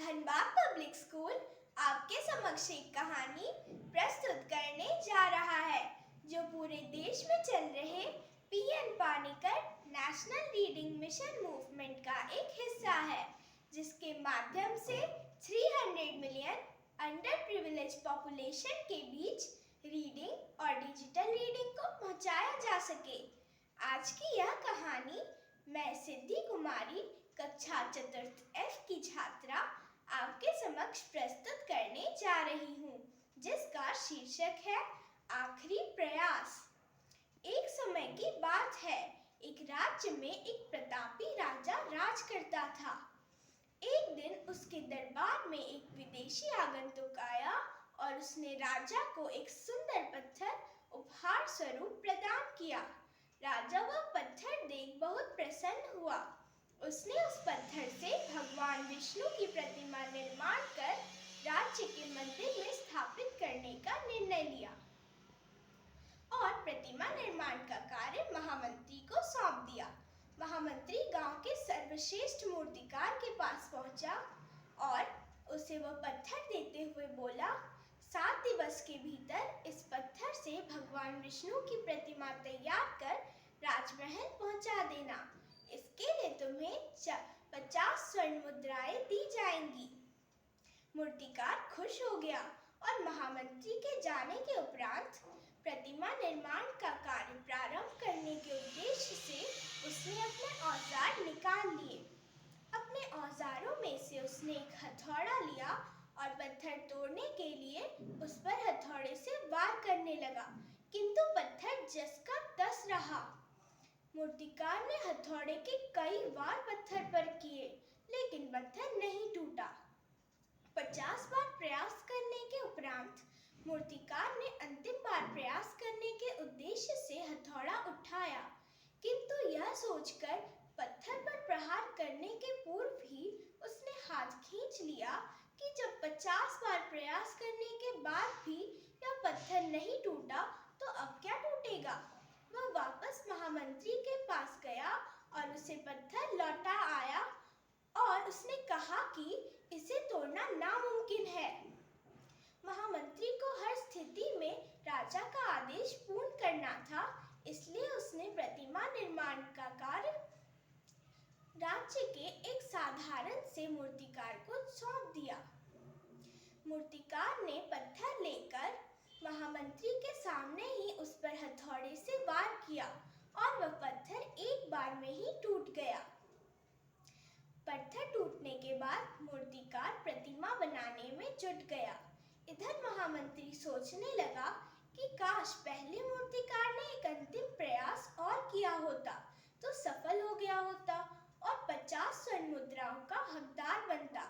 Dhanbad public school आपके समक्ष एक कहानी प्रस्तुत करने जा रहा है जो पूरे देश में चल रहे PN Panicker national reading mission movement का एक हिस्सा है, जिसके माध्यम से 300 मिलियन अंडर प्रिविलेज पॉपुलेशन के बीच रीडिंग और डिजिटल रीडिंग को पहुंचाया जा सके। आज की यह कहानी मैं सिद्धि कुमारी कक्षा चतुर्थ F की छात्रा आपके समक्ष प्रस्तुत करने जा रही हूँ, जिसका शीर्षक है आखिरी प्रयास। एक समय की बात है, एक राज्य में एक प्रतापी राजा राज करता था। एक दिन उसके दरबार में एक विदेशी आगंतुक आया और उसने राजा को एक सुंदर पत्थर उपहार स्वरूप प्रदान किया। राजा वह पत्थर देख बहुत प्रसन्न हुआ। उसने उस पत्थर से भगवान विष्णु की प्रतिमा निर्माण कर राज्य के मंदिर में स्थापित करने का निर्णय लिया और प्रतिमा निर्माण का कार्य महामंत्री को सौंप दिया। महामंत्री गांव के सर्वश्रेष्ठ मूर्तिकार के पास पहुंचा और उसे वह पत्थर देते हुए बोला, 7 दिवस के भीतर इस पत्थर से भगवान विष्णु की प्रतिमा तैयार कर राजमहल पहुंचा देना। इसके लिए तुम्हें 50 स्वर्ण मुद्राएं दी जाएंगी। मूर्तिकार खुश हो गया और महामंत्री के जाने के उपरांत प्रतिमा निर्माण का कार्य प्रारंभ करने के उद्देश्य से उसने अपने औजार निकाल लिए। अपने औजारों में से उसने एक हथौड़ा लिया और पत्थर तोड़ने के लिए उस पर हथौड़े से वार करने लगा, किंतु पत्थर जस का तस रहा। मूर्तिकार ने हथौड़े के कई वार पत्थर पर किए, लेकिन पत्थर नहीं टूटा। 50 बार प्रयास करने के उपरांत मूर्तिकार ने अंतिम बार प्रयास करने के उद्देश्य से हथौड़ा उठाया, किंतु यह सोचकर पत्थर पर प्रहार करने के पूर्व ही उसने हाथ खींच लिया कि जब 50 बार प्रयास करने के बाद भी यह पत्थर नहीं टूटा तो अब क्या टूटेगा। वह वापस महामंत्री के पास गया और उसे पत्थर लौटा आया और उसने कहा कि इसे तोड़ना नामुमकिन है। महामंत्री को हर स्थिति में राजा का आदेश पूर्ण करना था, इसलिए उसने प्रतिमा निर्माण का कार्य राज्य के एक साधारण से मूर्तिकार को सौंप दिया। मूर्तिकार ने पत्थर लेकर महामंत्री के सामने ही उस पर हथौड़े से वार किया और वह पत्थर एक बार में ही टूट गया। पत्थर टूटने के बाद मूर्तिकार प्रतिमा बनाने में जुट गया। इधर महामंत्री सोचने लगा कि काश पहले मूर्तिकार ने एक अंतिम प्रयास और किया होता तो सफल हो गया होता और 50 स्वर्ण मुद्राओं का हकदार बनता।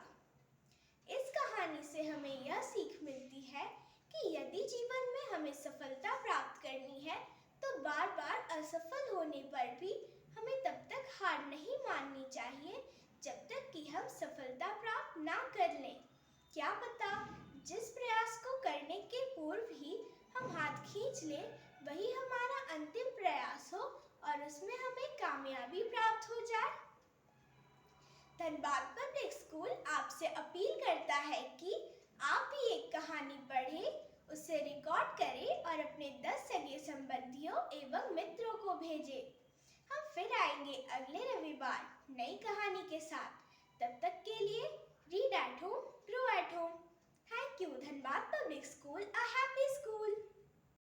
इस कहानी से हमें यह सीख मिलती है कि यदि जीवन में हमें सफलता प्राप्त करनी है तो बार बार असफल होने पर भी हमें तब तक हार नहीं माननी चाहिए जब तक कि हम सफलता प्राप्त ना कर लें। क्या पता जिस प्रयास को करने के पूर्व ही हम हाथ खींच लें वही हमारा अंतिम प्रयास हो और उसमें हमें कामयाबी प्राप्त हो जाए। धनबाद पब्लिक स्कूल आपसे अपील करता है कि आप भी एक कहानी पढ़ें, उसे रिकॉर्ड करें और अपने 10 सगे संबंधियों एवं मित्रों को भेजें। हम फिर आएंगे अगले रविवार नई कहानी के साथ। तब तक के लिए read at home, grow at home. Thank you Dhanbad public school.